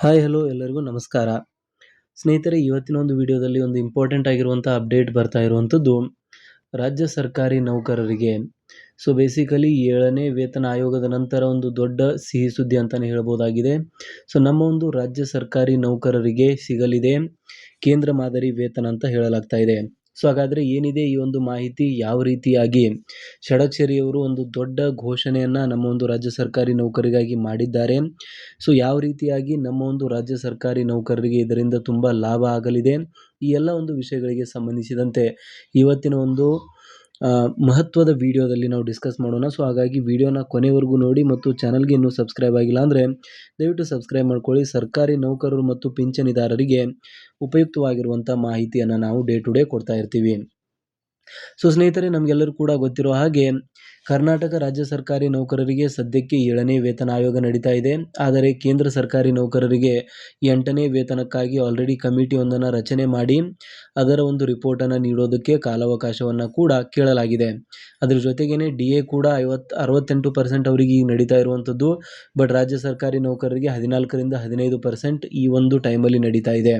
Hi hello ಎಲ್ಲರಿಗೂ ನಮಸ್ಕಾರ. ಸ್ನೇಹಿತರೆ, ಇವತ್ತಿನ ಒಂದು ವಿಡಿಯೋದಲ್ಲಿ ಒಂದು ಇಂಪಾರ್ಟೆಂಟ್ ಆಗಿರುವಂಥ ಅಪ್ಡೇಟ್ ಬರ್ತಾ ಇರುವಂಥದ್ದು ರಾಜ್ಯ ಸರ್ಕಾರಿ ನೌಕರರಿಗೆ. ಸೊ ಬೇಸಿಕಲಿ 7ನೇ ವೇತನ ಆಯೋಗದ ನಂತರ ಒಂದು ದೊಡ್ಡ ಸಿಹಿ ಸುದ್ದಿ ಅಂತಲೇ ಹೇಳ್ಬೋದಾಗಿದೆ. ಸೊ ನಮ್ಮ ಒಂದು ರಾಜ್ಯ ಸರ್ಕಾರಿ ನೌಕರರಿಗೆ ಸಿಗಲಿದೆ ಕೇಂದ್ರ ಮಾದರಿ ವೇತನ ಅಂತ ಹೇಳಲಾಗ್ತಾ ಇದೆ. ಸೊ ಹಾಗಾದರೆ ಏನಿದೆ ಈ ಒಂದು ಮಾಹಿತಿ, ಯಾವ ರೀತಿಯಾಗಿ ಷಡಕ್ಷರಿಯವರು ಒಂದು ದೊಡ್ಡ ಘೋಷಣೆಯನ್ನು ನಮ್ಮ ಒಂದು ರಾಜ್ಯ ಸರ್ಕಾರಿ ನೌಕರಿಗಾಗಿ ಮಾಡಿದ್ದಾರೆ. ಸೊ ಯಾವ ರೀತಿಯಾಗಿ ನಮ್ಮ ಒಂದು ರಾಜ್ಯ ಸರ್ಕಾರಿ ನೌಕರರಿಗೆ ಇದರಿಂದ ತುಂಬ ಲಾಭ ಆಗಲಿದೆ, ಈ ಎಲ್ಲ ಒಂದು ವಿಷಯಗಳಿಗೆ ಸಂಬಂಧಿಸಿದಂತೆ ಇವತ್ತಿನ ಒಂದು ಮಹತ್ವದ ವಿಡಿಯೋದಲ್ಲಿ ನಾವು ಡಿಸ್ಕಸ್ ಮಾಡೋಣ. ಸೊ ಹಾಗಾಗಿ ವಿಡಿಯೋನ ಕೊನೆವರೆಗೂ ನೋಡಿ ಮತ್ತು ಚಾನಲ್ಗೆ ಇನ್ನೂ ಸಬ್ಸ್ಕ್ರೈಬ್ ಆಗಿಲ್ಲ ಅಂದರೆ ದಯವಿಟ್ಟು ಸಬ್ಸ್ಕ್ರೈಬ್ ಮಾಡ್ಕೊಳ್ಳಿ. ಸರ್ಕಾರಿ ನೌಕರರು ಮತ್ತು ಪಿಂಚಣಿದಾರರಿಗೆ ಉಪಯುಕ್ತವಾಗಿರುವಂಥ ಮಾಹಿತಿಯನ್ನು ನಾವು ಡೇ ಟು ಡೇ ಕೊಡ್ತಾ ಇರ್ತೀವಿ. ಸೊ ಸ್ನೇಹಿತರೆ, ನಮಗೆಲ್ಲರೂ ಕೂಡ ಗೊತ್ತಿರೋ ಹಾಗೆ ಕರ್ನಾಟಕ ರಾಜ್ಯ ಸರ್ಕಾರಿ ನೌಕರರಿಗೆ ಸದ್ಯಕ್ಕೆ 7ನೇ ವೇತನ ಆಯೋಗ ನಡೀತಾ ಇದೆ. ಆದರೆ ಕೇಂದ್ರ ಸರ್ಕಾರಿ ನೌಕರರಿಗೆ 8ನೇ ವೇತನಕ್ಕಾಗಿ ಆಲ್ರೆಡಿ ಕಮಿಟಿ ಒಂದನ್ನು ರಚನೆ ಮಾಡಿ ಅದರ ಒಂದು ರಿಪೋರ್ಟನ್ನು ನೀಡೋದಕ್ಕೆ ಕಾಲಾವಕಾಶವನ್ನು ಕೂಡ ಕೇಳಲಾಗಿದೆ. ಅದರ ಜೊತೆಗೇನೆ DA ಕೂಡ 68% ಅವರಿಗೆ ಈಗ ನಡೀತಾ ಇರುವಂಥದ್ದು. ಬಟ್ ರಾಜ್ಯ ಸರ್ಕಾರಿ ನೌಕರರಿಗೆ 14ರಿಂದ 15% ಈ ಒಂದು ಟೈಮಲ್ಲಿ ನಡೀತಾ ಇದೆ.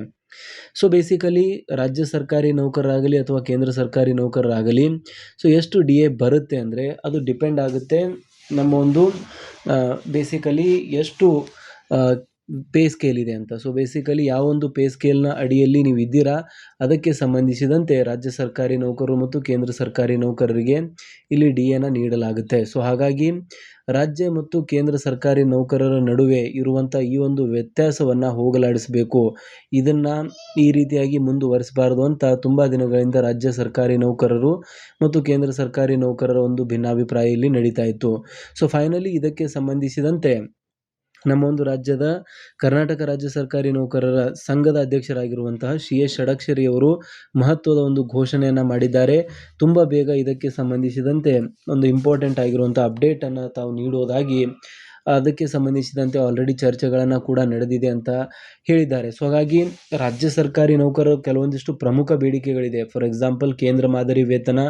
ಸೊ ಬೇಸಿಕಲಿ ರಾಜ್ಯ ಸರ್ಕಾರಿ ನೌಕರರಾಗಲಿ ಅಥವಾ ಕೇಂದ್ರ ಸರ್ಕಾರಿ ನೌಕರರಾಗಲಿ ಸೊ ಎಷ್ಟು DA ಬರುತ್ತೆ ಅಂದರೆ ಅದು ಡಿಪೆಂಡ್ ಆಗುತ್ತೆ ನಮ್ಮ ಒಂದು ಬೇಸಿಕಲಿ ಎಷ್ಟು ಪೇ ಸ್ಕೇಲ್ ಇದೆ ಅಂತ. ಸೊ ಬೇಸಿಕಲಿ ಯಾವ ಒಂದು ಪೇ ಸ್ಕೇಲ್ನ ಅಡಿಯಲ್ಲಿ ನೀವು ಇದ್ದೀರಾ ಅದಕ್ಕೆ ಸಂಬಂಧಿಸಿದಂತೆ ರಾಜ್ಯ ಸರ್ಕಾರಿ ನೌಕರರು ಮತ್ತು ಕೇಂದ್ರ ಸರ್ಕಾರಿ ನೌಕರರಿಗೆ ಇಲ್ಲಿ DAನ ನೀಡಲಾಗುತ್ತೆ. ಸೊ ಹಾಗಾಗಿ ರಾಜ್ಯ ಮತ್ತು ಕೇಂದ್ರ ಸರ್ಕಾರಿ ನೌಕರರ ನಡುವೆ ಇರುವಂಥ ಈ ಒಂದು ವ್ಯತ್ಯಾಸವನ್ನು ಹೋಗಲಾಡಿಸಬೇಕು, ಇದನ್ನು ಈ ರೀತಿಯಾಗಿ ಮುಂದುವರಿಸಬಾರದು ಅಂತ ತುಂಬ ದಿನಗಳಿಂದ ರಾಜ್ಯ ಸರ್ಕಾರಿ ನೌಕರರು ಮತ್ತು ಕೇಂದ್ರ ಸರ್ಕಾರಿ ನೌಕರರ ಒಂದು ಭಿನ್ನಾಭಿಪ್ರಾಯ ಇಲ್ಲಿ ನಡೀತಾ ಇತ್ತು. ಸೊ ಫೈನಲಿ ಇದಕ್ಕೆ ಸಂಬಂಧಿಸಿದಂತೆ ನಮ್ಮ ಒಂದು ರಾಜ್ಯದ ಕರ್ನಾಟಕ ರಾಜ್ಯ ಸರ್ಕಾರಿ ನೌಕರರ ಸಂಘದ ಅಧ್ಯಕ್ಷರಾಗಿರುವಂತಹ CS ಷಡಕ್ಷರಿಯವರು ಮಹತ್ವದ ಒಂದು ಘೋಷಣೆಯನ್ನು ಮಾಡಿದ್ದಾರೆ. ತುಂಬ ಬೇಗ ಇದಕ್ಕೆ ಸಂಬಂಧಿಸಿದಂತೆ ಒಂದು ಇಂಪಾರ್ಟೆಂಟ್ ಆಗಿರುವಂಥ ಅಪ್ಡೇಟನ್ನು ತಾವು ನೀಡುವುದಾಗಿ ಅದಕ್ಕೆ ಸಂಬಂಧಿಸಿದಂತೆ ಆಲ್ರೆಡಿ ಚರ್ಚೆಗಳನ್ನು ಕೂಡ ನಡೆದಿದೆ ಅಂತ ಹೇಳಿದ್ದಾರೆ. ಸೊ ಹಾಗಾಗಿ ರಾಜ್ಯ ಸರ್ಕಾರಿ ನೌಕರರು ಕೆಲವೊಂದಿಷ್ಟು ಪ್ರಮುಖ ಬೇಡಿಕೆಗಳಿದೆ. ಫಾರ್ ಎಕ್ಸಾಂಪಲ್ ಕೇಂದ್ರ ಮಾದರಿ ವೇತನ,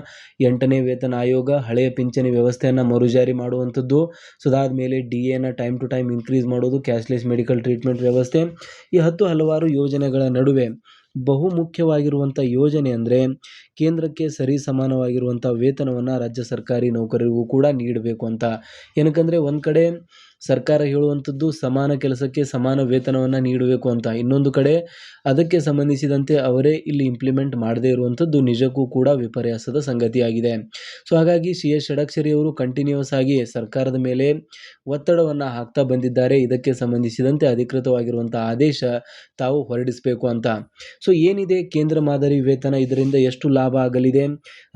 8ನೇ ವೇತನ ಆಯೋಗ, ಹಳೆಯ ಪಿಂಚಣಿ ವ್ಯವಸ್ಥೆಯನ್ನು ಮರುಜಾರಿ ಮಾಡುವಂಥದ್ದು, ಸೊ ಅದಾದಮೇಲೆ DAನ ಟೈಮ್ ಟು ಟೈಮ್ ಇನ್ಕ್ರೀಸ್ ಮಾಡೋದು, ಕ್ಯಾಶ್ಲೆಸ್ ಮೆಡಿಕಲ್ ಟ್ರೀಟ್ಮೆಂಟ್ ವ್ಯವಸ್ಥೆ, ಈ ಹಲವಾರು ಯೋಜನೆಗಳ ನಡುವೆ ಬಹುಮುಖ್ಯವಾಗಿರುವಂಥ ಯೋಜನೆ ಅಂದರೆ ಕೇಂದ್ರಕ್ಕೆ ಸರಿ ಸಮಾನವಾಗಿರುವಂಥ ವೇತನವನ್ನು ರಾಜ್ಯ ಸರ್ಕಾರಿ ನೌಕರರಿಗೂ ಕೂಡ ನೀಡಬೇಕು ಅಂತ. ಏನಕ್ಕಂದರೆ ಒಂದು ಕಡೆ ಸರ್ಕಾರ ಹೇಳುವಂಥದ್ದು ಸಮಾನ ಕೆಲಸಕ್ಕೆ ಸಮಾನ ವೇತನವನ್ನು ನೀಡಬೇಕು ಅಂತ, ಇನ್ನೊಂದು ಕಡೆ ಅದಕ್ಕೆ ಸಂಬಂಧಿಸಿದಂತೆ ಅವರೇ ಇಲ್ಲಿ ಇಂಪ್ಲಿಮೆಂಟ್ ಮಾಡದೇ ಇರುವಂಥದ್ದು ನಿಜಕ್ಕೂ ಕೂಡ ವಿಪರ್ಯಾಸದ ಸಂಗತಿಯಾಗಿದೆ. ಸೊ ಹಾಗಾಗಿ CS ಷಡಕ್ಷರಿಯವರು ಕಂಟಿನ್ಯೂಸ್ ಆಗಿ ಸರ್ಕಾರದ ಮೇಲೆ ಒತ್ತಡವನ್ನು ಹಾಕ್ತಾ ಬಂದಿದ್ದಾರೆ. ಇದಕ್ಕೆ ಸಂಬಂಧಿಸಿದಂತೆ ಅಧಿಕೃತವಾಗಿರುವಂಥ ಆದೇಶ ತಾವು ಹೊರಡಿಸಬೇಕು ಅಂತ. ಸೊ ಏನಿದೆ ಕೇಂದ್ರ ಮಾದರಿ ವೇತನ, ಇದರಿಂದ ಎಷ್ಟು ಲಾಭ ಆಗಲಿದೆ,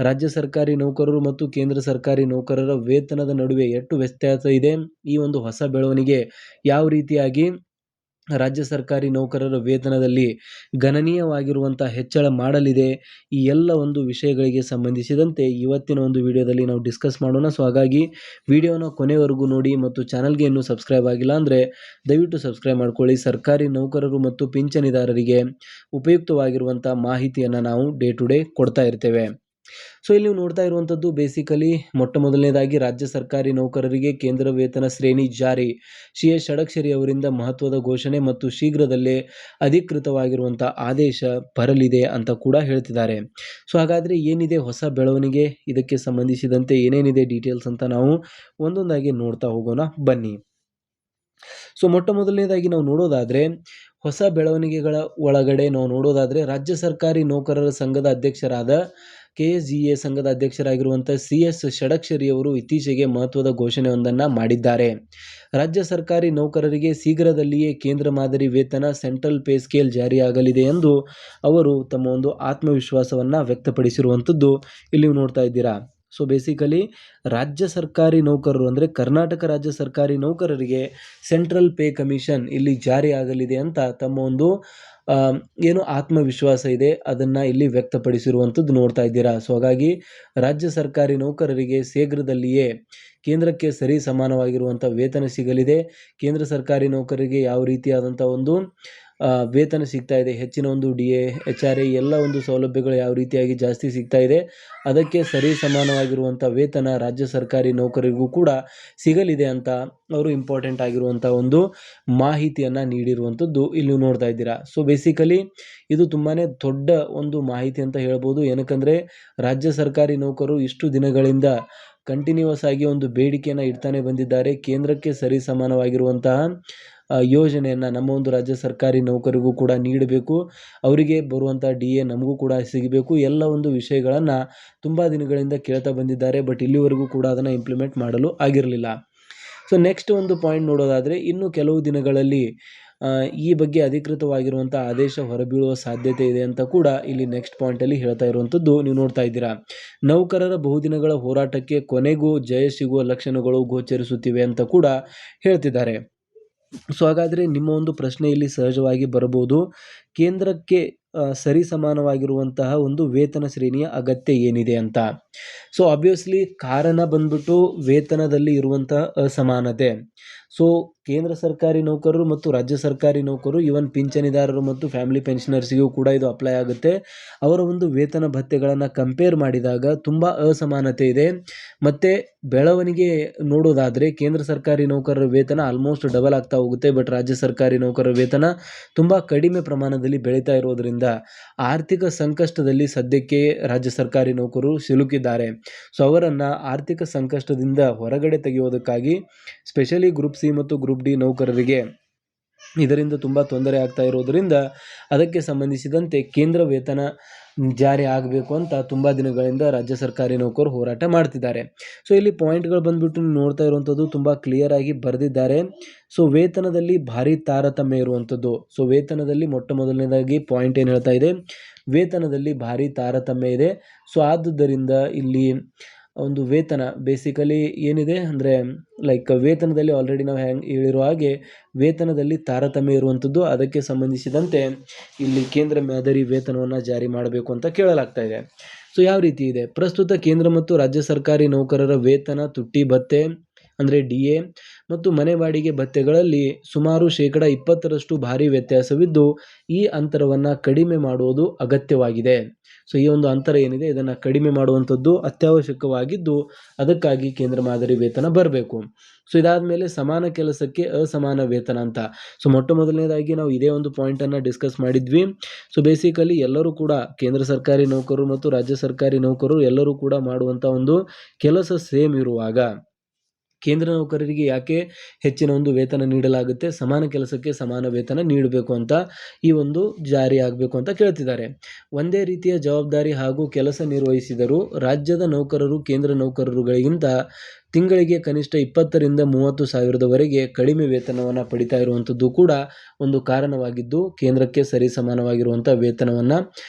ರಾಜ್ಯ ಸರ್ಕಾರಿ ನೌಕರರು ಮತ್ತು ಕೇಂದ್ರ ಸರ್ಕಾರಿ ನೌಕರರ ವೇತನದ ನಡುವೆ ಎಷ್ಟು ವ್ಯತ್ಯಾಸ ಇದೆ, ಈ ಒಂದು ಹೊಸ ಬೆಳವಣಿಗೆ ಯಾವ ರೀತಿಯಾಗಿ ರಾಜ್ಯ ಸರ್ಕಾರಿ ನೌಕರರ ವೇತನದಲ್ಲಿ ಗಣನೀಯವಾಗಿರುವಂಥ ಹೆಚ್ಚಳ ಮಾಡಲಿದೆ, ಈ ಎಲ್ಲ ಒಂದು ವಿಷಯಗಳಿಗೆ ಸಂಬಂಧಿಸಿದಂತೆ ಇವತ್ತಿನ ಒಂದು ವಿಡಿಯೋದಲ್ಲಿ ನಾವು ಡಿಸ್ಕಸ್ ಮಾಡೋಣ. ಸೊ ಹಾಗಾಗಿ ವಿಡಿಯೋನ ಕೊನೆವರೆಗೂ ನೋಡಿ ಮತ್ತು ಚಾನಲ್ಗೆ ಇನ್ನೂ ಸಬ್ಸ್ಕ್ರೈಬ್ ಆಗಿಲ್ಲ ಅಂದರೆ ದಯವಿಟ್ಟು ಸಬ್ಸ್ಕ್ರೈಬ್ ಮಾಡ್ಕೊಳ್ಳಿ. ಸರ್ಕಾರಿ ನೌಕರರು ಮತ್ತು ಪಿಂಚಣಿದಾರರಿಗೆ ಉಪಯುಕ್ತವಾಗಿರುವಂಥ ಮಾಹಿತಿಯನ್ನು ನಾವು ಡೇ ಟು ಡೇ ಕೊಡ್ತಾ ಇರ್ತೇವೆ. ಸೊ ಇಲ್ಲಿ ನೀವು ನೋಡ್ತಾ ಇರುವಂಥದ್ದು ಬೇಸಿಕಲಿ ಮೊದಲನೇದಾಗಿ ರಾಜ್ಯ ಸರ್ಕಾರಿ ನೌಕರರಿಗೆ ಕೇಂದ್ರ ವೇತನ ಶ್ರೇಣಿ ಜಾರಿ, CS ಷಡಕ್ಷರಿ ಅವರಿಂದ ಮಹತ್ವದ ಘೋಷಣೆ ಮತ್ತು ಶೀಘ್ರದಲ್ಲೇ ಅಧಿಕೃತವಾಗಿರುವಂಥ ಆದೇಶ ಬರಲಿದೆ ಅಂತ ಕೂಡ ಹೇಳ್ತಿದ್ದಾರೆ. ಸೊ ಹಾಗಾದರೆ ಏನಿದೆ ಹೊಸ ಬೆಳವಣಿಗೆ, ಇದಕ್ಕೆ ಸಂಬಂಧಿಸಿದಂತೆ ಏನೇನಿದೆ ಡೀಟೇಲ್ಸ್ ಅಂತ ನಾವು ಒಂದೊಂದಾಗಿ ನೋಡ್ತಾ ಹೋಗೋಣ ಬನ್ನಿ. ಸೊ ಮೊದಲನೇದಾಗಿ ನಾವು ನೋಡೋದಾದರೆ ಹೊಸ ಬೆಳವಣಿಗೆಗಳ ಒಳಗಡೆ ನಾವು ನೋಡೋದಾದರೆ ರಾಜ್ಯ ಸರ್ಕಾರಿ ನೌಕರರ ಸಂಘದ ಅಧ್ಯಕ್ಷರಾದ KSGA ಸಂಘದ ಅಧ್ಯಕ್ಷರಾಗಿರುವಂಥ CS ಷಡಕ್ಷರಿಯವರು ಇತ್ತೀಚೆಗೆ ಮಹತ್ವದ ಘೋಷಣೆಯೊಂದನ್ನು ಮಾಡಿದ್ದಾರೆ. ರಾಜ್ಯ ಸರ್ಕಾರಿ ನೌಕರರಿಗೆ ಶೀಘ್ರದಲ್ಲಿಯೇ ಕೇಂದ್ರ ಮಾದರಿ ವೇತನ ಸೆಂಟ್ರಲ್ ಪೇ ಸ್ಕೇಲ್ ಜಾರಿಯಾಗಲಿದೆ ಎಂದು ಅವರು ತಮ್ಮ ಒಂದು ಆತ್ಮವಿಶ್ವಾಸವನ್ನು ವ್ಯಕ್ತಪಡಿಸಿರುವಂಥದ್ದು ಇಲ್ಲಿ ನೀವು ನೋಡ್ತಾ ಇದ್ದೀರಾ. ಸೊ ಬೇಸಿಕಲಿ ರಾಜ್ಯ ಸರ್ಕಾರಿ ನೌಕರರು ಅಂದರೆ ಕರ್ನಾಟಕ ರಾಜ್ಯ ಸರ್ಕಾರಿ ನೌಕರರಿಗೆ ಸೆಂಟ್ರಲ್ ಪೇ ಕಮಿಷನ್ ಇಲ್ಲಿ ಜಾರಿ ಆಗಲಿದೆ ಅಂತ ತಮ್ಮ ಒಂದು ಏನು ಆತ್ಮವಿಶ್ವಾಸ ಇದೆ ಅದನ್ನು ಇಲ್ಲಿ ವ್ಯಕ್ತಪಡಿಸಿರುವಂಥದ್ದು ನೋಡ್ತಾ ಇದ್ದೀರಾ. ಸೊ ಹಾಗಾಗಿ ರಾಜ್ಯ ಸರ್ಕಾರಿ ನೌಕರರಿಗೆ ಶೀಘ್ರದಲ್ಲಿಯೇ ಕೇಂದ್ರಕ್ಕೆ ಸರಿ ಸಮಾನವಾಗಿರುವಂಥ ವೇತನ ಸಿಗಲಿದೆ. ಕೇಂದ್ರ ಸರ್ಕಾರಿ ನೌಕರರಿಗೆ ಯಾವ ರೀತಿಯಾದಂಥ ಒಂದು ವೇತನ ಸಿಗ್ತಾ ಇದೆ, ಹೆಚ್ಚಿನ ಒಂದು DA HRA ಎಲ್ಲ ಒಂದು ಸೌಲಭ್ಯಗಳು ಯಾವ ರೀತಿಯಾಗಿ ಜಾಸ್ತಿ ಸಿಗ್ತಾ ಇದೆ, ಅದಕ್ಕೆ ಸರಿ ಸಮಾನವಾಗಿರುವಂಥ ವೇತನ ರಾಜ್ಯ ಸರ್ಕಾರಿ ನೌಕರರಿಗೂ ಕೂಡ ಸಿಗಲಿದೆ ಅಂತ ಅವರು ಇಂಪಾರ್ಟೆಂಟ್ ಆಗಿರುವಂಥ ಒಂದು ಮಾಹಿತಿಯನ್ನು ನೀಡಿರುವಂಥದ್ದು ಇಲ್ಲಿ ನೋಡ್ತಾ ಇದ್ದೀರಾ. ಸೊ ಬೇಸಿಕಲಿ ಇದು ತುಂಬಾ ದೊಡ್ಡ ಒಂದು ಮಾಹಿತಿ ಅಂತ ಹೇಳ್ಬೋದು. ಏನಕ್ಕಂದರೆ ರಾಜ್ಯ ಸರ್ಕಾರಿ ನೌಕರರು ಇಷ್ಟು ದಿನಗಳಿಂದ ಕಂಟಿನ್ಯೂಸ್ ಆಗಿ ಒಂದು ಬೇಡಿಕೆಯನ್ನು ಇಡ್ತಾನೆ ಬಂದಿದ್ದಾರೆ. ಕೇಂದ್ರಕ್ಕೆ ಸರಿ ಸಮಾನವಾಗಿರುವಂತಹ ಯೋಜನೆಯನ್ನು ನಮ್ಮ ಒಂದು ರಾಜ್ಯ ಸರ್ಕಾರಿ ನೌಕರಿಗೂ ಕೂಡ ನೀಡಬೇಕು, ಅವರಿಗೆ ಬರುವಂಥ DA ನಮಗೂ ಕೂಡ ಸಿಗಬೇಕು, ಎಲ್ಲ ಒಂದು ವಿಷಯಗಳನ್ನು ತುಂಬ ದಿನಗಳಿಂದ ಕೇಳ್ತಾ ಬಂದಿದ್ದಾರೆ. ಬಟ್ ಇಲ್ಲಿವರೆಗೂ ಕೂಡ ಅದನ್ನು ಇಂಪ್ಲಿಮೆಂಟ್ ಮಾಡಲು ಆಗಿರಲಿಲ್ಲ. ಸೊ ನೆಕ್ಸ್ಟ್ ಒಂದು ಪಾಯಿಂಟ್ ನೋಡೋದಾದರೆ, ಇನ್ನು ಕೆಲವು ದಿನಗಳಲ್ಲಿ ಈ ಬಗ್ಗೆ ಅಧಿಕೃತವಾಗಿರುವಂಥ ಆದೇಶ ಹೊರಬೀಳುವ ಸಾಧ್ಯತೆ ಇದೆ ಅಂತ ಕೂಡ ಇಲ್ಲಿ ನೆಕ್ಸ್ಟ್ ಪಾಯಿಂಟಲ್ಲಿ ಹೇಳ್ತಾ ಇರುವಂಥದ್ದು ನೀವು ನೋಡ್ತಾ ಇದ್ದೀರಾ. ನೌಕರರ ಬಹುದಿನಗಳ ಹೋರಾಟಕ್ಕೆ ಕೊನೆಗೂ ಜಯ ಸಿಗುವ ಲಕ್ಷಣಗಳು ಗೋಚರಿಸುತ್ತಿವೆ ಅಂತ ಕೂಡ ಹೇಳ್ತಿದ್ದಾರೆ. ಸೊ ಹಾಗಾದರೆ ನಿಮ್ಮ ಒಂದು ಪ್ರಶ್ನೆ ಇಲ್ಲಿ ಸಹಜವಾಗಿ ಬರಬಹುದು, ಕೇಂದ್ರಕ್ಕೆ ಸರಿ ಸಮಾನವಾಗಿರುವಂತಹ ಒಂದು ವೇತನ ಶ್ರೇಣಿಯ ಅಗತ್ಯ ಏನಿದೆ ಅಂತ. ಸೊ ಆಬ್ವಿಯಸ್ಲಿ ಕಾರಣ ಬಂದ್ಬಿಟ್ಟು ವೇತನದಲ್ಲಿ ಇರುವಂತಹ ಅಸಮಾನತೆ. ಸೊ ಕೇಂದ್ರ ಸರ್ಕಾರಿ ನೌಕರರು ಮತ್ತು ರಾಜ್ಯ ಸರ್ಕಾರಿ ನೌಕರರು, ಇವನ್ ಪಿಂಚಣಿದಾರರು ಮತ್ತು ಫ್ಯಾಮಿಲಿ ಪೆನ್ಷನರ್ಸ್ಗೂ ಕೂಡ ಇದು ಅಪ್ಲೈ ಆಗುತ್ತೆ. ಅವರ ಒಂದು ವೇತನ ಭತ್ಯೆಗಳನ್ನು ಕಂಪೇರ್ ಮಾಡಿದಾಗ ತುಂಬ ಅಸಮಾನತೆ ಇದೆ. ಮತ್ತು ಬೆಳವಣಿಗೆ ನೋಡೋದಾದರೆ ಕೇಂದ್ರ ಸರ್ಕಾರಿ ನೌಕರರ ವೇತನ ಆಲ್ಮೋಸ್ಟ್ ಡಬಲ್ ಆಗ್ತಾ ಹೋಗುತ್ತೆ, ಬಟ್ ರಾಜ್ಯ ಸರ್ಕಾರಿ ನೌಕರರ ವೇತನ ತುಂಬ ಕಡಿಮೆ ಪ್ರಮಾಣದಲ್ಲಿ ಬೆಳೀತಾ ಇರೋದರಿಂದ ಆರ್ಥಿಕ ಸಂಕಷ್ಟದಲ್ಲಿ ಸದ್ಯಕ್ಕೆ ರಾಜ್ಯ ಸರ್ಕಾರಿ ನೌಕರರು ಸಿಲುಕಿದ್ದಾರೆ. ಸೊ ಅವರನ್ನು ಆರ್ಥಿಕ ಸಂಕಷ್ಟದಿಂದ ಹೊರಗಡೆ ತೆಗೆಯೋದಕ್ಕಾಗಿ ಸ್ಪೆಷಲಿ ಗ್ರೂಪ್ ಸಿ ಮತ್ತು ಗ್ರೂಪ್ ಡಿ ನೌಕರರಿಗೆ ಇದರಿಂದ ತುಂಬ ತೊಂದರೆ ಆಗ್ತಾ ಇರೋದರಿಂದ ಅದಕ್ಕೆ ಸಂಬಂಧಿಸಿದಂತೆ ಕೇಂದ್ರ ವೇತನ ಜಾರಿ ಆಗಬೇಕು ಅಂತ ತುಂಬ ದಿನಗಳಿಂದ ರಾಜ್ಯ ಸರ್ಕಾರಿ ನೌಕರರು ಹೋರಾಟ ಮಾಡ್ತಿದ್ದಾರೆ. ಸೊ ಇಲ್ಲಿ ಪಾಯಿಂಟ್ಗಳು ಬಂದ್ಬಿಟ್ಟು ನೋಡ್ತಾ ಇರುವಂಥದ್ದು ತುಂಬ ಕ್ಲಿಯರ್ ಆಗಿ ಬರೆದಿದ್ದಾರೆ. ಸೊ ವೇತನದಲ್ಲಿ ಭಾರಿ ತಾರತಮ್ಯ ಇರುವಂಥದ್ದು. ಸೊ ವೇತನದಲ್ಲಿ ಮೊಟ್ಟ ಮೊದಲನೇದಾಗಿ ಪಾಯಿಂಟ್ ಏನು ಹೇಳ್ತಾ ಇದೆ, ವೇತನದಲ್ಲಿ ಭಾರಿ ತಾರತಮ್ಯ ಇದೆ. ಸೊ ಆದುದರಿಂದ ಇಲ್ಲಿ ಒಂದು ವೇತನ ಬೇಸಿಕಲಿ ಏನಿದೆ ಅಂದರೆ ವೇತನದಲ್ಲಿ ಆಲ್ರೆಡಿ ನಾವು ಹೇಳಿರೋ ಹಾಗೆ ವೇತನದಲ್ಲಿ ತಾರತಮ್ಯ ಇರುವಂಥದ್ದು, ಅದಕ್ಕೆ ಸಂಬಂಧಿಸಿದಂತೆ ಇಲ್ಲಿ ಕೇಂದ್ರ ಮಾದರಿ ವೇತನವನ್ನು ಜಾರಿ ಮಾಡಬೇಕು ಅಂತ ಕೇಳಲಾಗ್ತಾ ಇದೆ. ಸೊ ಯಾವ ರೀತಿ ಇದೆ, ಪ್ರಸ್ತುತ ಕೇಂದ್ರ ಮತ್ತು ರಾಜ್ಯ ಸರ್ಕಾರಿ ನೌಕರರ ವೇತನ ತುಟ್ಟಿ ಭತ್ಯೆ ಅಂದರೆ DA ಮತ್ತು ಮನೆ ಬಾಡಿಗೆ ಭತ್ಯೆಗಳಲ್ಲಿ ಸುಮಾರು 20% ಭಾರಿ ವ್ಯತ್ಯಾಸವಿದ್ದು ಈ ಅಂತರವನ್ನು ಕಡಿಮೆ ಮಾಡುವುದು ಅಗತ್ಯವಾಗಿದೆ. ಸೊ ಈ ಒಂದು ಅಂತರ ಏನಿದೆ ಇದನ್ನು ಕಡಿಮೆ ಮಾಡುವಂಥದ್ದು ಅತ್ಯವಶ್ಯಕವಾಗಿದ್ದು ಅದಕ್ಕಾಗಿ ಕೇಂದ್ರ ಮಾದರಿ ವೇತನ ಬರಬೇಕು. ಸೊ ಇದಾದ ಮೇಲೆ ಸಮಾನ ಕೆಲಸಕ್ಕೆ ಅಸಮಾನ ವೇತನ ಅಂತ. ಸೊ ಮೊಟ್ಟ ಮೊದಲನೇದಾಗಿ ನಾವು ಇದೇ ಒಂದು ಪಾಯಿಂಟನ್ನು ಡಿಸ್ಕಸ್ ಮಾಡಿದ್ವಿ. ಸೊ ಬೇಸಿಕಲಿ ಎಲ್ಲರೂ ಕೂಡ ಕೇಂದ್ರ ಸರ್ಕಾರಿ ನೌಕರರು ಮತ್ತು ರಾಜ್ಯ ಸರ್ಕಾರಿ ನೌಕರರು ಎಲ್ಲರೂ ಕೂಡ ಮಾಡುವಂಥ ಒಂದು ಕೆಲಸ ಸೇಮ್ ಇರುವಾಗ ಕೇಂದ್ರ ನೌಕರರಿಗೆ ಯಾಕೆ ಹೆಚ್ಚಿನ ಒಂದು ವೇತನ ನೀಡಲಾಗುತ್ತೆ, ಸಮಾನ ಕೆಲಸಕ್ಕೆ ಸಮಾನ ವೇತನ ನೀಡಬೇಕು ಅಂತ ಈ ಒಂದು ಜಾರಿ ಆಗಬೇಕು ಅಂತ ಕೇಳ್ತಿದ್ದಾರೆ. ಒಂದೇ ರೀತಿಯ ಜವಾಬ್ದಾರಿ ಹಾಗೂ ಕೆಲಸ ನಿರ್ವಹಿಸಿದರೂ ರಾಜ್ಯದ ನೌಕರರು ಕೇಂದ್ರ ನೌಕರರುಗಳಿಗಿಂತ ತಿಂಗಳಿಗೆ ಕನಿಷ್ಠ 20,000ರಿಂದ 30,000ವರೆಗೆ ಕಡಿಮೆ ವೇತನವನ್ನು ಪಡಿತಾ ಇರುವಂಥದ್ದು ಕೂಡ ಒಂದು ಕಾರಣವಾಗಿದ್ದು ಕೇಂದ್ರಕ್ಕೆ ಸರಿ ಸಮಾನವಾಗಿರುವಂಥ ವೇತನವನ್ನು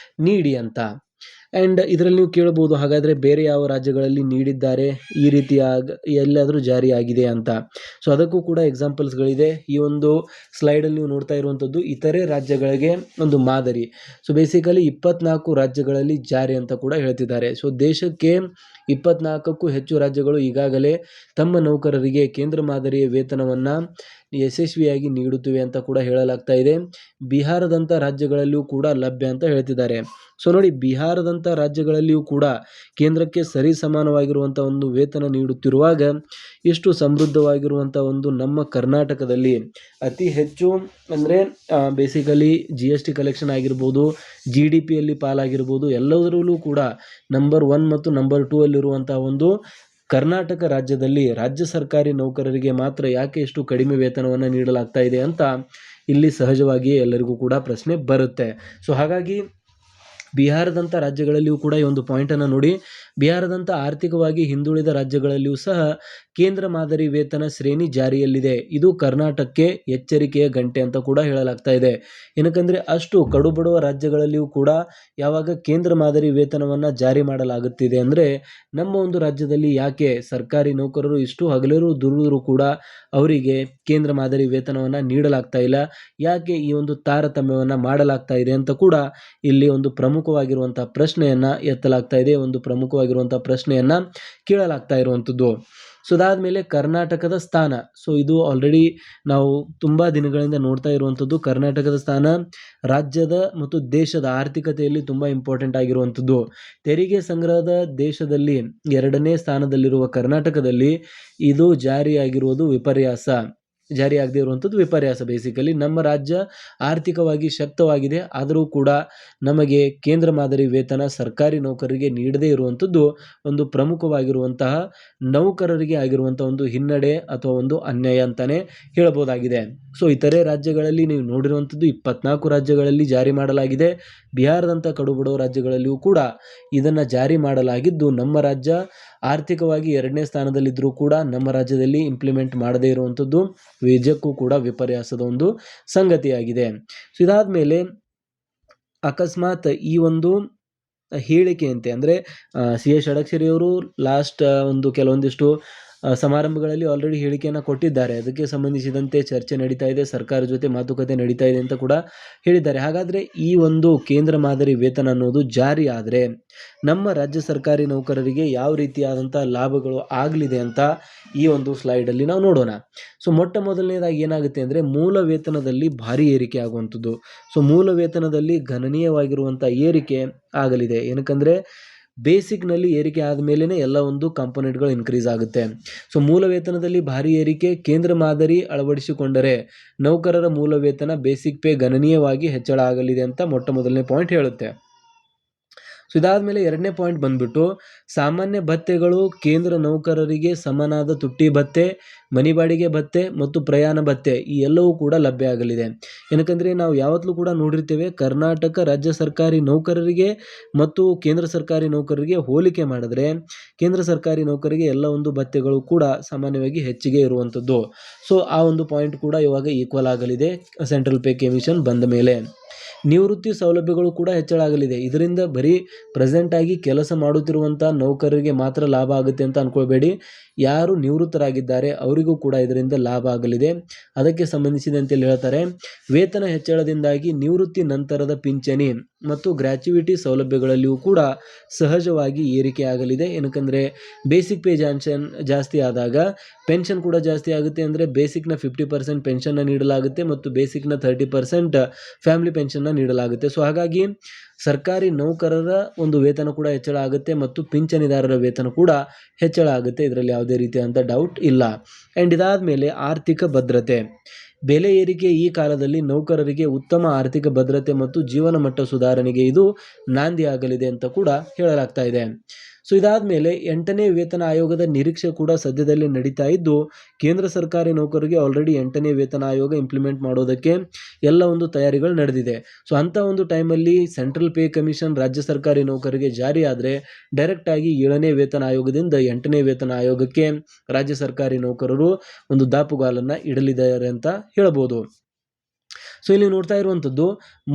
ನೀಡಿ ಅಂತ. ಆ್ಯಂಡ್ ಇದರಲ್ಲಿ ನೀವು ಕೇಳ್ಬೋದು, ಹಾಗಾದರೆ ಬೇರೆ ಯಾವ ರಾಜ್ಯಗಳಲ್ಲಿ ನೀಡಿದ್ದಾರೆ, ಈ ರೀತಿಯ ಎಲ್ಲಾದರೂ ಜಾರಿ ಆಗಿದೆ ಅಂತ. ಸೊ ಅದಕ್ಕೂ ಕೂಡ ಎಕ್ಸಾಂಪಲ್ಸ್ಗಳಿದೆ. ಈ ಒಂದು ಸ್ಲೈಡಲ್ಲಿ ನೀವು ನೋಡ್ತಾ ಇರುವಂಥದ್ದು ಇತರೆ ರಾಜ್ಯಗಳಿಗೆ ಒಂದು ಮಾದರಿ. ಸೊ ಬೇಸಿಕಲಿ 24 ರಾಜ್ಯಗಳಲ್ಲಿ ಜಾರಿ ಅಂತ ಕೂಡ ಹೇಳ್ತಿದ್ದಾರೆ. ಸೊ ದೇಶಕ್ಕೆ 24ಕ್ಕೂ ಹೆಚ್ಚು ರಾಜ್ಯಗಳು ಈಗಾಗಲೇ ತಮ್ಮ ನೌಕರರಿಗೆ ಕೇಂದ್ರ ಮಾದರಿಯ ವೇತನವನ್ನು ಯಶಸ್ವಿಯಾಗಿ ನೀಡುತ್ತಿವೆ ಅಂತ ಕೂಡ ಹೇಳಲಾಗ್ತಾ ಇದೆ. ಬಿಹಾರದಂಥ ರಾಜ್ಯಗಳಲ್ಲಿಯೂ ಕೂಡ ಲಭ್ಯ ಅಂತ ಹೇಳ್ತಿದ್ದಾರೆ. ಸೊ ನೋಡಿ, ಬಿಹಾರದಂಥ ರಾಜ್ಯಗಳಲ್ಲಿಯೂ ಕೂಡ ಕೇಂದ್ರಕ್ಕೆ ಸರಿ ಸಮಾನವಾಗಿರುವಂಥ ಒಂದು ವೇತನ ನೀಡುತ್ತಿರುವಾಗ ಇಷ್ಟು ಸಮೃದ್ಧವಾಗಿರುವಂಥ ಒಂದು ನಮ್ಮ ಕರ್ನಾಟಕದಲ್ಲಿ ಅತಿ ಹೆಚ್ಚು ಅಂದರೆ ಬೇಸಿಕಲಿ GST ಕಲೆಕ್ಷನ್ ಆಗಿರ್ಬೋದು, GDPಯಲ್ಲಿ ಪಾಲಾಗಿರ್ಬೋದು, ಎಲ್ಲದರಲ್ಲೂ ಕೂಡ ನಂಬರ್ 1 ಮತ್ತು ನಂಬರ್ 2 ಅಲ್ಲಿರುವಂಥ ಒಂದು ಕರ್ನಾಟಕ ರಾಜ್ಯದಲ್ಲಿ ರಾಜ್ಯ ಸರ್ಕಾರಿ ನೌಕರರಿಗೆ ಮಾತ್ರ ಯಾಕೆ ಇಷ್ಟು ಕಡಿಮೆ ವೇತನವನ್ನು ನೀಡಲಾಗ್ತಾ ಇದೆ ಅಂತ ಇಲ್ಲಿ ಸಹಜವಾಗಿಯೇ ಎಲ್ಲರಿಗೂ ಕೂಡ ಪ್ರಶ್ನೆ ಬರುತ್ತೆ. ಸೊ ಹಾಗಾಗಿ ಬಿಹಾರದಂಥ ರಾಜ್ಯಗಳಲ್ಲಿಯೂ ಕೂಡ ಈ ಒಂದು ಪಾಯಿಂಟನ್ನು ನೋಡಿ, ಬಿಹಾರದಂಥ ಆರ್ಥಿಕವಾಗಿ ಹಿಂದುಳಿದ ರಾಜ್ಯಗಳಲ್ಲಿಯೂ ಸಹ ಕೇಂದ್ರ ಮಾದರಿ ವೇತನ ಶ್ರೇಣಿ ಜಾರಿಯಲ್ಲಿದೆ. ಇದು ಕರ್ನಾಟಕಕ್ಕೆ ಎಚ್ಚರಿಕೆಯ ಗಂಟೆ ಅಂತ ಕೂಡ ಹೇಳಲಾಗ್ತಾ ಇದೆ. ಏನಕ್ಕಂದರೆ ಅಷ್ಟು ಕಡುಬಡುವ ರಾಜ್ಯಗಳಲ್ಲಿಯೂ ಕೂಡ ಯಾವಾಗ ಕೇಂದ್ರ ಮಾದರಿ ವೇತನವನ್ನು ಜಾರಿ ಮಾಡಲಾಗುತ್ತಿದೆ ಅಂದರೆ ನಮ್ಮ ಒಂದು ರಾಜ್ಯದಲ್ಲಿ ಯಾಕೆ ಸರ್ಕಾರಿ ನೌಕರರು ಇಷ್ಟು ಹಗಲಿರು ದುಡಿದರೂ ಕೂಡ ಅವರಿಗೆ ಕೇಂದ್ರ ಮಾದರಿ ವೇತನವನ್ನು ನೀಡಲಾಗ್ತಾ ಇಲ್ಲ, ಯಾಕೆ ಈ ಒಂದು ತಾರತಮ್ಯವನ್ನು ಮಾಡಲಾಗ್ತಾ ಇದೆ ಅಂತ ಕೂಡ ಇಲ್ಲಿ ಒಂದು ಪ್ರಮುಖವಾಗಿರುವಂಥ ಪ್ರಶ್ನೆಯನ್ನು ಎತ್ತಲಾಗ್ತಾ ಇದೆ, ಒಂದು ಪ್ರಮುಖವಾಗಿರುವಂಥ ಪ್ರಶ್ನೆಯನ್ನು ಕೇಳಲಾಗ್ತಾ ಇರುವಂಥದ್ದು. ಸೊ ಅದಾದಮೇಲೆ ಕರ್ನಾಟಕದ ಸ್ಥಾನ. ಸೊ ಇದು ಆಲ್ರೆಡಿ ನಾವು ತುಂಬ ದಿನಗಳಿಂದ ನೋಡ್ತಾ ಇರುವಂಥದ್ದು. ಕರ್ನಾಟಕದ ಸ್ಥಾನ ರಾಜ್ಯದ ಮತ್ತು ದೇಶದ ಆರ್ಥಿಕತೆಯಲ್ಲಿ ತುಂಬ ಇಂಪಾರ್ಟೆಂಟ್ ಆಗಿರುವಂಥದ್ದು. ತೆರಿಗೆ ಸಂಗ್ರಹದ ದೇಶದಲ್ಲಿ 2ನೇ ಸ್ಥಾನದಲ್ಲಿರುವ ಕರ್ನಾಟಕದಲ್ಲಿ ಇದು ಜಾರಿಯಾಗಿರುವುದು ವಿಪರ್ಯಾಸ. ಜಾರಿಯಾಗದೇ ಇರುವಂಥದ್ದು ವಿಪರ್ಯಾಸ. ಬೇಸಿಕಲಿ ನಮ್ಮ ರಾಜ್ಯ ಆರ್ಥಿಕವಾಗಿ ಶಕ್ತವಾಗಿದೆ, ಆದರೂ ಕೂಡ ನಮಗೆ ಕೇಂದ್ರ ಮಾದರಿ ವೇತನ ಸರ್ಕಾರಿ ನೌಕರರಿಗೆ ನೀಡದೇ ಇರುವಂಥದ್ದು ಒಂದು ಪ್ರಮುಖವಾಗಿರುವಂತಹ ನೌಕರರಿಗೆ ಆಗಿರುವಂಥ ಒಂದು ಹಿನ್ನಡೆ ಅಥವಾ ಒಂದು ಅನ್ಯಾಯ ಅಂತಲೇ ಹೇಳ್ಬೋದಾಗಿದೆ. ಸೊ ಇತರೆ ರಾಜ್ಯಗಳಲ್ಲಿ ನೀವು ನೋಡಿರುವಂಥದ್ದು 24 ರಾಜ್ಯಗಳಲ್ಲಿ ಜಾರಿ ಮಾಡಲಾಗಿದೆ. ಬಿಹಾರದಂಥ ಕಡುಬಡವ ರಾಜ್ಯಗಳಲ್ಲಿಯೂ ಕೂಡ ಇದನ್ನು ಜಾರಿ ಮಾಡಲಾಗಿದ್ದು, ನಮ್ಮ ರಾಜ್ಯ ಆರ್ಥಿಕವಾಗಿ 2ನೇ ಸ್ಥಾನದಲ್ಲಿದ್ದರೂ ಕೂಡ ನಮ್ಮ ರಾಜ್ಯದಲ್ಲಿ ಇಂಪ್ಲಿಮೆಂಟ್ ಮಾಡದೇ ಇರುವಂಥದ್ದು ನಿಜಕ್ಕೂ ಕೂಡ ವಿಪರ್ಯಾಸದ ಒಂದು ಸಂಗತಿಯಾಗಿದೆ. ಸೊ ಇದಾದ ಮೇಲೆ ಅಕಸ್ಮಾತ್ ಈ ಒಂದು ಹೇಳಿಕೆಯಂತೆ ಅಂದರೆ ಸಿ ಎಸ್ ಷಡಕ್ಷರಿಯವರು ಲಾಸ್ಟ್ ಒಂದು ಕೆಲವೊಂದಿಷ್ಟು ಸಮಾರಂಭಗಳಲ್ಲಿ ಆಲ್ರೆಡಿ ಹೇಳಿಕೆಯನ್ನು ಕೊಟ್ಟಿದ್ದಾರೆ. ಅದಕ್ಕೆ ಸಂಬಂಧಿಸಿದಂತೆ ಚರ್ಚೆ ನಡೀತಾ ಇದೆ, ಸರ್ಕಾರ ಜೊತೆ ಮಾತುಕತೆ ನಡೀತಾ ಇದೆ ಅಂತ ಕೂಡ ಹೇಳಿದ್ದಾರೆ. ಹಾಗಾದರೆ ಈ ಒಂದು ಕೇಂದ್ರ ಮಾದರಿ ವೇತನ ಅನ್ನೋದು ಜಾರಿ ಆದರೆ ನಮ್ಮ ರಾಜ್ಯ ಸರ್ಕಾರಿ ನೌಕರರಿಗೆ ಯಾವ ರೀತಿಯಾದಂಥ ಲಾಭಗಳು ಆಗಲಿದೆ ಅಂತ ಈ ಒಂದು ಸ್ಲೈಡಲ್ಲಿ ನಾವು ನೋಡೋಣ. ಸೊ ಮೊಟ್ಟ ಮೊದಲನೇದಾಗಿ ಏನಾಗುತ್ತೆ ಅಂದರೆ ಮೂಲ ವೇತನದಲ್ಲಿ ಭಾರಿ ಏರಿಕೆ ಆಗುವಂಥದ್ದು. ಸೊ ಮೂಲ ವೇತನದಲ್ಲಿ ಗಣನೀಯವಾಗಿರುವಂಥ ಏರಿಕೆ ಆಗಲಿದೆ. ಏನಕ್ಕಂದರೆ ಬೇಸಿಕ್ನಲ್ಲಿ ಏರಿಕೆ ಆದಮೇಲೆ ಎಲ್ಲ ಒಂದು ಕಾಂಪೊನೆಂಟ್ಗಳು ಇನ್ಕ್ರೀಸ್ ಆಗುತ್ತೆ. ಸೊ ಮೂಲ ವೇತನದಲ್ಲಿ ಭಾರಿ ಏರಿಕೆ, ಕೇಂದ್ರ ಮಾದರಿ ಅಳವಡಿಸಿಕೊಂಡರೆ ನೌಕರರ ಮೂಲ ವೇತನ ಬೇಸಿಕ್ ಪೇ ಗಣನೀಯವಾಗಿ ಹೆಚ್ಚಳ ಆಗಲಿದೆ ಅಂತ ಮೊಟ್ಟ ಮೊದಲನೇ ಪಾಯಿಂಟ್ ಹೇಳುತ್ತೆ. ಸೊ ಇದಾದಮೇಲೆ 2ನೇ ಪಾಯಿಂಟ್ ಬಂದ್ಬಿಟ್ಟು ಸಾಮಾನ್ಯ ಭತ್ಯೆಗಳು ಕೇಂದ್ರ ನೌಕರರಿಗೆ ಸಮನಾದ ತುಟ್ಟಿ ಭತ್ಯೆ, ಮನೆ ಬಾಡಿಗೆ ಭತ್ಯೆ ಮತ್ತು ಪ್ರಯಾಣ ಭತ್ಯೆ ಈ ಎಲ್ಲವೂ ಕೂಡ ಲಭ್ಯ ಆಗಲಿದೆ. ಏನಕ್ಕಂದರೆ ನಾವು ಯಾವತ್ತೂ ಕೂಡ ನೋಡಿರ್ತೇವೆ, ಕರ್ನಾಟಕ ರಾಜ್ಯ ಸರ್ಕಾರಿ ನೌಕರರಿಗೆ ಮತ್ತು ಕೇಂದ್ರ ಸರ್ಕಾರಿ ನೌಕರರಿಗೆ ಹೋಲಿಕೆ ಮಾಡಿದ್ರೆ ಕೇಂದ್ರ ಸರ್ಕಾರಿ ನೌಕರರಿಗೆ ಎಲ್ಲ ಒಂದು ಭತ್ಯೆಗಳು ಕೂಡ ಸಾಮಾನ್ಯವಾಗಿ ಹೆಚ್ಚಿಗೆ ಇರುವಂಥದ್ದು. ಸೊ ಆ ಒಂದು ಪಾಯಿಂಟ್ ಕೂಡ ಇವಾಗ ಈಕ್ವಲ್ ಆಗಲಿದೆ ಸೆಂಟ್ರಲ್ ಪೇ ಕಮಿಷನ್ ಬಂದ ಮೇಲೆ. ನಿವೃತ್ತಿ ಸೌಲಭ್ಯಗಳು ಕೂಡ ಹೆಚ್ಚಳ ಆಗಲಿದೆ. ಇದರಿಂದ ಬರೀ ಪ್ರೆಸೆಂಟ್ ಆಗಿ ಕೆಲಸ ಮಾಡುತ್ತಿರುವಂಥ ನೌಕರರಿಗೆ ಮಾತ್ರ ಲಾಭ ಆಗುತ್ತೆ ಅಂತ ಅಂದ್ಕೊಳ್ಬೇಡಿ. ಯಾರು ನಿವೃತ್ತರಾಗಿದ್ದಾರೆ ಅವರಿಗೂ ಕೂಡ ಇದರಿಂದ ಲಾಭ ಆಗಲಿದೆ. ಅದಕ್ಕೆ ಸಂಬಂಧಿಸಿದಂತೆ ಹೇಳ್ತಾರೆ, ವೇತನ ಹೆಚ್ಚಳದಿಂದಾಗಿ ನಿವೃತ್ತಿ ನಂತರದ ಪಿಂಚಣಿ ಮತ್ತು ಗ್ರ್ಯಾಚ್ಯುಯಿಟಿ ಸೌಲಭ್ಯಗಳಲ್ಲಿಯೂ ಕೂಡ ಸಹಜವಾಗಿ ಏರಿಕೆ ಆಗಲಿದೆ. ಏನಕ್ಕಂದರೆ ಬೇಸಿಕ್ ಪೇ ಜಾಸ್ತಿ ಆದಾಗ ಪೆನ್ಷನ್ ಕೂಡ ಜಾಸ್ತಿ ಆಗುತ್ತೆ. ಅಂದರೆ ಬೇಸಿಕ್ನ 50% ಪೆನ್ಷನ್ನ ನೀಡಲಾಗುತ್ತೆ ಮತ್ತು ಬೇಸಿಕ್ನ 30% ಫ್ಯಾಮಿಲಿ ಪೆನ್ಷನ್ನ ನೀಡಲಾಗುತ್ತೆ. ಸೊ ಹಾಗಾಗಿ ಸರ್ಕಾರಿ ನೌಕರರ ಒಂದು ವೇತನ ಕೂಡ ಹೆಚ್ಚಳ ಆಗುತ್ತೆ ಮತ್ತು ಪಿಂಚಣಿದಾರರ ವೇತನ ಕೂಡ ಹೆಚ್ಚಳ ಆಗುತ್ತೆ. ಇದರಲ್ಲಿ ಯಾವುದೇ ರೀತಿಯಾದಂಥ ಡೌಟ್ ಇಲ್ಲ. ಆ್ಯಂಡ್ ಇದಾದ ಮೇಲೆ ಆರ್ಥಿಕ ಭದ್ರತೆ. ಬೆಲೆ ಏರಿಕೆ ಈ ಕಾಲದಲ್ಲಿ ನೌಕರರಿಗೆ ಉತ್ತಮ ಆರ್ಥಿಕ ಭದ್ರತೆ ಮತ್ತು ಜೀವನ ಮಟ್ಟ ಸುಧಾರಣೆಗೆ ಇದು ನಾಂದಿಯಾಗಲಿದೆ ಅಂತ ಕೂಡ ಹೇಳಲಾಗ್ತಾ ಇದೆ. ಸೊ ಇದಾದ ಮೇಲೆ 8ನೇ ವೇತನ ಆಯೋಗದ ನಿರೀಕ್ಷೆ ಕೂಡ ಸದ್ಯದಲ್ಲಿ ನಡೀತಾ ಇದ್ದು, ಕೇಂದ್ರ ಸರ್ಕಾರಿ ನೌಕರರಿಗೆ ಆಲ್ರೆಡಿ 8ನೇ ವೇತನ ಆಯೋಗ ಇಂಪ್ಲಿಮೆಂಟ್ ಮಾಡೋದಕ್ಕೆ ಎಲ್ಲ ಒಂದು ತಯಾರಿಗಳು ನಡೆದಿದೆ. ಸೊ ಅಂಥ ಒಂದು ಟೈಮಲ್ಲಿ ಸೆಂಟ್ರಲ್ ಪೇ ಕಮಿಷನ್ ರಾಜ್ಯ ಸರ್ಕಾರಿ ನೌಕರರಿಗೆ ಜಾರಿ ಆದರೆ ಡೈರೆಕ್ಟಾಗಿ 7ನೇ ವೇತನ ಆಯೋಗದಿಂದ 8ನೇ ವೇತನ ಆಯೋಗಕ್ಕೆ ರಾಜ್ಯ ಸರ್ಕಾರಿ ನೌಕರರು ಒಂದು ದಾಪುಗಾಲನ್ನು ಇಡಲಿದ್ದಾರೆ ಅಂತ ಹೇಳ್ಬೋದು. ಸೊ ಇಲ್ಲಿ ನೋಡ್ತಾ ಇರುವಂಥದ್ದು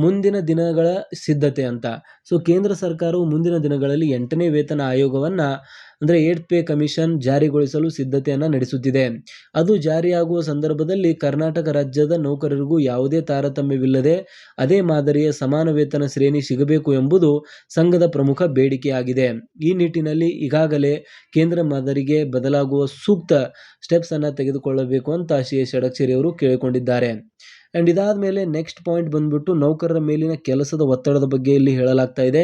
ಮುಂದಿನ ದಿನಗಳ ಸಿದ್ಧತೆ ಅಂತ. ಸೊ ಕೇಂದ್ರ ಸರ್ಕಾರವು ಮುಂದಿನ ದಿನಗಳಲ್ಲಿ 8ನೇ ವೇತನ ಆಯೋಗವನ್ನು ಅಂದರೆ 8th ಪೇ ಕಮಿಷನ್ ಜಾರಿಗೊಳಿಸಲು ಸಿದ್ಧತೆಯನ್ನು ನಡೆಸುತ್ತಿದೆ. ಅದು ಜಾರಿಯಾಗುವ ಸಂದರ್ಭದಲ್ಲಿ ಕರ್ನಾಟಕ ರಾಜ್ಯದ ನೌಕರರಿಗೂ ಯಾವುದೇ ತಾರತಮ್ಯವಿಲ್ಲದೆ ಅದೇ ಮಾದರಿಯ ಸಮಾನ ವೇತನ ಶ್ರೇಣಿ ಸಿಗಬೇಕು ಎಂಬುದು ಸಂಘದ ಪ್ರಮುಖ ಬೇಡಿಕೆಯಾಗಿದೆ. ಈ ನಿಟ್ಟಿನಲ್ಲಿ ಈಗಾಗಲೇ ಕೇಂದ್ರ ಮಾದರಿಗೆ ಬದಲಾಗುವ ಸೂಕ್ತ ಸ್ಟೆಪ್ಸ್ ಅನ್ನು ತೆಗೆದುಕೊಳ್ಳಬೇಕು ಅಂತ ಸಿ ಎಸ್ ಷಡಕ್ಷರಿಯವರು ಕೇಳಿಕೊಂಡಿದ್ದಾರೆ. ಆ್ಯಂಡ್ ಇದಾದ ಮೇಲೆ ನೆಕ್ಸ್ಟ್ ಪಾಯಿಂಟ್ ಬಂದ್ಬಿಟ್ಟು ನೌಕರರ ಮೇಲಿನ ಕೆಲಸದ ಒತ್ತಡದ ಬಗ್ಗೆ ಇಲ್ಲಿ ಹೇಳಲಾಗ್ತಾ ಇದೆ.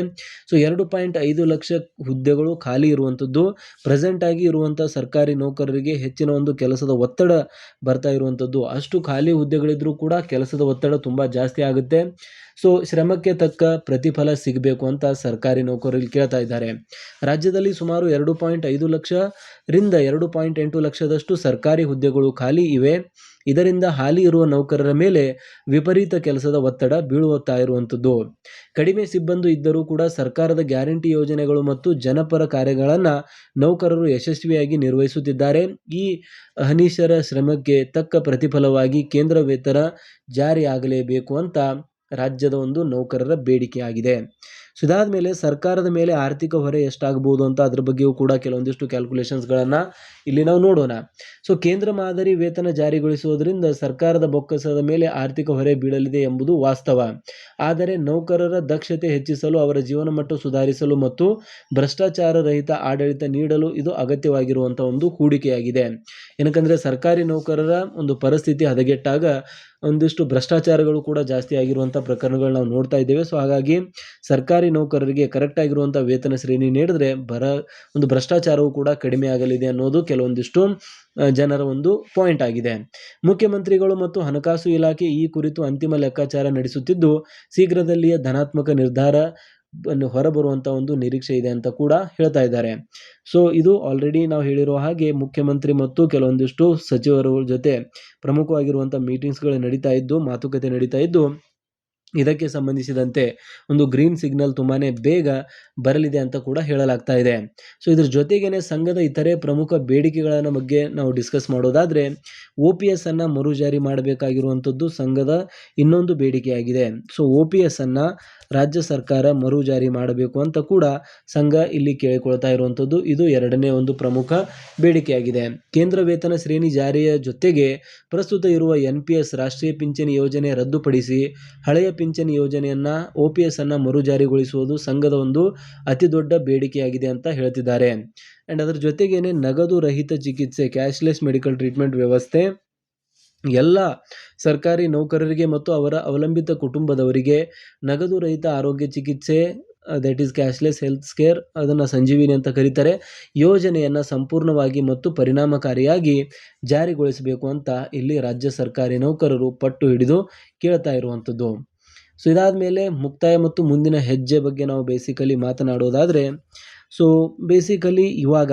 ಸೊ 2.5 ಲಕ್ಷ ಹುದ್ದೆಗಳು ಖಾಲಿ ಇರುವಂಥದ್ದು. ಪ್ರೆಸೆಂಟ್ ಆಗಿ ಇರುವಂಥ ಸರ್ಕಾರಿ ನೌಕರರಿಗೆ ಹೆಚ್ಚಿನ ಒಂದು ಕೆಲಸದ ಒತ್ತಡ ಬರ್ತಾ ಇರುವಂಥದ್ದು. ಅಷ್ಟು ಖಾಲಿ ಹುದ್ದೆಗಳಿದ್ರೂ ಕೂಡ ಕೆಲಸದ ಒತ್ತಡ ತುಂಬ ಜಾಸ್ತಿ ಆಗುತ್ತೆ. ಸೊ ಶ್ರಮಕ್ಕೆ ತಕ್ಕ ಪ್ರತಿಫಲ ಸಿಗಬೇಕು ಅಂತ ಸರ್ಕಾರಿ ನೌಕರರಿಗೆ ಕೇಳ್ತಾ ಇದ್ದಾರೆ. ರಾಜ್ಯದಲ್ಲಿ ಸುಮಾರು 2.5 ಲಕ್ಷದಿಂದ 2.8 ಲಕ್ಷದಷ್ಟು ಸರ್ಕಾರಿ ಹುದ್ದೆಗಳು ಖಾಲಿ ಇವೆ. ಇದರಿಂದ ಹಾಲಿ ಇರುವ ನೌಕರರ ಮೇಲೆ ವಿಪರೀತ ಕೆಲಸದ ಒತ್ತಡ ಬೀಳುತ್ತಾ ಇರುವಂಥದ್ದು. ಕಡಿಮೆ ಸಿಬ್ಬಂದಿ ಇದ್ದರೂ ಕೂಡ ಸರ್ಕಾರದ ಗ್ಯಾರಂಟಿ ಯೋಜನೆಗಳು ಮತ್ತು ಜನಪರ ಕಾರ್ಯಗಳನ್ನು ನೌಕರರು ಯಶಸ್ವಿಯಾಗಿ ನಿರ್ವಹಿಸುತ್ತಿದ್ದಾರೆ. ಈ ಅಹರ್ನಿಶರ ಶ್ರಮಕ್ಕೆ ತಕ್ಕ ಪ್ರತಿಫಲವಾಗಿ ಕೇಂದ್ರ ವೇತನ ಜಾರಿ ಆಗಲೇಬೇಕು ಅಂತ ರಾಜ್ಯದ ಒಂದು ನೌಕರರ ಬೇಡಿಕೆಯಾಗಿದೆ. ಸೊ ಇದಾದ ಮೇಲೆ ಸರ್ಕಾರದ ಮೇಲೆ ಆರ್ಥಿಕ ಹೊರೆ ಎಷ್ಟಾಗಬಹುದು ಅಂತ ಅದ್ರ ಬಗ್ಗೆಯೂ ಕೂಡ ಕೆಲವೊಂದಿಷ್ಟು ಕ್ಯಾಲ್ಕುಲೇಷನ್ಸ್ಗಳನ್ನು ಇಲ್ಲಿ ನಾವು ನೋಡೋಣ. ಸೊ ಕೇಂದ್ರ ಮಾದರಿ ವೇತನ ಜಾರಿಗೊಳಿಸುವುದರಿಂದ ಸರ್ಕಾರದ ಬೊಕ್ಕಸದ ಮೇಲೆ ಆರ್ಥಿಕ ಹೊರೆ ಬೀಳಲಿದೆ ಎಂಬುದು ವಾಸ್ತವ. ಆದರೆ ನೌಕರರ ದಕ್ಷತೆ ಹೆಚ್ಚಿಸಲು, ಅವರ ಜೀವನ ಮಟ್ಟ ಸುಧಾರಿಸಲು ಮತ್ತು ಭ್ರಷ್ಟಾಚಾರ ರಹಿತ ಆಡಳಿತ ನೀಡಲು ಇದು ಅಗತ್ಯವಾಗಿರುವಂಥ ಒಂದು ಹೂಡಿಕೆಯಾಗಿದೆ. ಏನಕ್ಕಂದರೆ ಸರ್ಕಾರಿ ನೌಕರರ ಒಂದು ಪರಿಸ್ಥಿತಿ ಹದಗೆಟ್ಟಾಗ ಒಂದಿಷ್ಟು ಭ್ರಷ್ಟಾಚಾರಗಳು ಕೂಡ ಜಾಸ್ತಿ ಆಗಿರುವಂಥ ಪ್ರಕರಣಗಳು ನಾವು ನೋಡ್ತಾ ಇದ್ದೇವೆ. ಸೊ ಹಾಗಾಗಿ ಸರ್ಕಾರಿ ನೌಕರರಿಗೆ ಕರೆಕ್ಟ್ ಆಗಿರುವಂಥ ವೇತನ ಶ್ರೇಣಿ ನೀಡಿದ್ರೆ ಒಂದು ಭ್ರಷ್ಟಾಚಾರವು ಕೂಡ ಕಡಿಮೆ ಆಗಲಿದೆ ಅನ್ನೋದು ಕೆಲವೊಂದಿಷ್ಟು ಜನರ ಒಂದು ಪಾಯಿಂಟ್ ಆಗಿದೆ. ಮುಖ್ಯಮಂತ್ರಿಗಳು ಮತ್ತು ಹಣಕಾಸು ಇಲಾಖೆ ಈ ಕುರಿತು ಅಂತಿಮ ಲೆಕ್ಕಾಚಾರ ನಡೆಸುತ್ತಿದ್ದು, ಶೀಘ್ರದಲ್ಲಿಯೇ ಧನಾತ್ಮಕ ನಿರ್ಧಾರ ಹೊರಬರುವಂಥ ಒಂದು ನಿರೀಕ್ಷೆ ಇದೆ ಅಂತ ಕೂಡ ಹೇಳ್ತಾ ಇದ್ದಾರೆ. ಸೊ ಇದು ಆಲ್ರೆಡಿ ನಾವು ಹೇಳಿರೋ ಹಾಗೆ ಮುಖ್ಯಮಂತ್ರಿ ಮತ್ತು ಕೆಲವೊಂದಿಷ್ಟು ಸಚಿವರ ಜೊತೆ ಪ್ರಮುಖವಾಗಿರುವಂಥ ಮೀಟಿಂಗ್ಸ್ಗಳು ನಡೀತಾ ಇದ್ದು, ಮಾತುಕತೆ ನಡೀತಾ ಇದ್ದು, ಇದಕ್ಕೆ ಸಂಬಂಧಿಸಿದಂತೆ ಒಂದು ಗ್ರೀನ್ ಸಿಗ್ನಲ್ ತುಂಬಾ ಬೇಗ ಬರಲಿದೆ ಅಂತ ಕೂಡ ಹೇಳಲಾಗ್ತಾ ಇದೆ. ಸೊ ಇದ್ರ ಜೊತೆಗೇನೆ ಸಂಘದ ಇತರೆ ಪ್ರಮುಖ ಬೇಡಿಕೆಗಳ ಬಗ್ಗೆ ನಾವು ಡಿಸ್ಕಸ್ ಮಾಡೋದಾದರೆ, OPS ಅನ್ನು ಮರುಜಾರಿ ಮಾಡಬೇಕಾಗಿರುವಂಥದ್ದು ಸಂಘದ ಇನ್ನೊಂದು ಬೇಡಿಕೆಯಾಗಿದೆ. ಸೊ OPS ಅನ್ನು ರಾಜ್ಯ ಸರ್ಕಾರ ಮರುಜಾರಿ ಮಾಡಬೇಕು ಅಂತ ಕೂಡ ಸಂಘ ಇಲ್ಲಿ ಕೇಳಿಕೊಳ್ತಾ ಇರುವಂಥದ್ದು. ಇದು ಎರಡನೇ ಒಂದು ಪ್ರಮುಖ ಬೇಡಿಕೆಯಾಗಿದೆ. ಕೇಂದ್ರ ವೇತನ ಶ್ರೇಣಿ ಜಾರಿಯ ಜೊತೆಗೆ ಪ್ರಸ್ತುತ ಇರುವ NPS ರಾಷ್ಟ್ರೀಯ ಪಿಂಚಣಿ ಯೋಜನೆ ರದ್ದುಪಡಿಸಿ ಹಳೆಯ ಪಿಂಚಣಿ ಯೋಜನೆಯನ್ನು OPS ಅನ್ನು ಮರುಜಾರಿಗೊಳಿಸುವುದು ಸಂಘದ ಒಂದು ಅತಿ ದೊಡ್ಡ ಬೇಡಿಕೆಯಾಗಿದೆ ಅಂತ ಹೇಳ್ತಿದ್ದಾರೆ. ಆ್ಯಂಡ್ ಅದರ ಜೊತೆಗೇನೆ ನಗದು ರಹಿತ ಚಿಕಿತ್ಸೆ, ಕ್ಯಾಶ್ಲೆಸ್ ಮೆಡಿಕಲ್ ಟ್ರೀಟ್ಮೆಂಟ್ ವ್ಯವಸ್ಥೆ ಎಲ್ಲ ಸರ್ಕಾರಿ ನೌಕರರಿಗೆ ಮತ್ತು ಅವರ ಅವಲಂಬಿತ ಕುಟುಂಬದವರಿಗೆ ನಗದು ರಹಿತ ಆರೋಗ್ಯ ಚಿಕಿತ್ಸೆ, that is cashless health care, ಅದನ್ನು ಸಂಜೀವಿನಿ ಅಂತ ಕರೀತಾರೆ, ಯೋಜನೆಯನ್ನು ಸಂಪೂರ್ಣವಾಗಿ ಮತ್ತು ಪರಿಣಾಮಕಾರಿಯಾಗಿ ಜಾರಿಗೊಳಿಸಬೇಕು ಅಂತ ಇಲ್ಲಿ ರಾಜ್ಯ ಸರ್ಕಾರಿ ನೌಕರರು ಪಟ್ಟು ಹಿಡಿದು ಕೇಳ್ತಾ ಇರುವಂಥದ್ದು. ಸೊ ಇದಾದ ಮೇಲೆ ಮುಕ್ತಾಯ ಮತ್ತು ಮುಂದಿನ ಹೆಜ್ಜೆ ಬಗ್ಗೆ ನಾವು ಬೇಸಿಕಲಿ ಮಾತನಾಡೋದಾದರೆ, ಸೊ ಬೇಸಿಕಲಿ ಇವಾಗ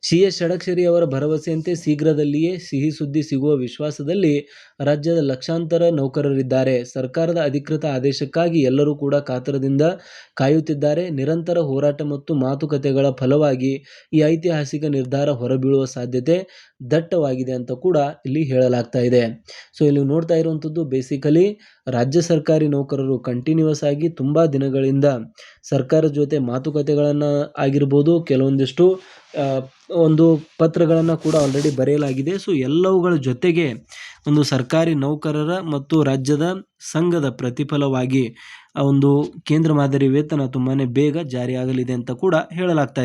CS ಷಡಕ್ಷರಿ ಅವರ ಭರವಸೆಯಂತೆ ಶೀಘ್ರದಲ್ಲಿಯೇ ಸಿಹಿ ಸುದ್ದಿ ಸಿಗುವ ವಿಶ್ವಾಸದಲ್ಲಿ ರಾಜ್ಯದ ಲಕ್ಷಾಂತರ ನೌಕರರಿದ್ದಾರೆ. ಸರ್ಕಾರದ ಅಧಿಕೃತ ಆದೇಶಕ್ಕಾಗಿ ಎಲ್ಲರೂ ಕೂಡ ಕಾತರದಿಂದ ಕಾಯುತ್ತಿದ್ದಾರೆ. ನಿರಂತರ ಹೋರಾಟ ಮತ್ತು ಮಾತುಕತೆಗಳ ಫಲವಾಗಿ ಈ ಐತಿಹಾಸಿಕ ನಿರ್ಧಾರ ಹೊರಬೀಳುವ ಸಾಧ್ಯತೆ ದಟ್ಟವಾಗಿದೆ ಅಂತ ಕೂಡ ಇಲ್ಲಿ ಹೇಳಲಾಗ್ತಾ ಇದೆ. ಸೊ ಇಲ್ಲಿ ನೋಡ್ತಾ ಇರುವಂಥದ್ದು ಬೇಸಿಕಲಿ ರಾಜ್ಯ ಸರ್ಕಾರಿ ನೌಕರರು ಕಂಟಿನ್ಯೂಸ್ ಆಗಿ ತುಂಬ ದಿನಗಳಿಂದ ಸರ್ಕಾರದ ಜೊತೆ ಮಾತುಕತೆಗಳನ್ನು ಆಗಿರ್ಬೋದು, ಕೆಲವೊಂದಿಷ್ಟು ಒಂದು ಪತ್ರಗಳನ್ನು ಕೂಡ ಆಲ್ರೆಡಿ ಬರೆಯಲಾಗಿದೆ. ಸೊ ಎಲ್ಲವುಗಳ ಜೊತೆಗೆ ಒಂದು ಸರ್ಕಾರಿ ನೌಕರರ ಮತ್ತು ರಾಜ್ಯದ ಸಂಘದ ಪ್ರತಿಫಲವಾಗಿ ಒಂದು ಕೇಂದ್ರ ಮಾದರಿ ವೇತನ ತುಂಬಾ ಬೇಗ ಜಾರಿಯಾಗಲಿದೆ ಅಂತ ಕೂಡ ಹೇಳಲಾಗ್ತಾ ಇದೆ.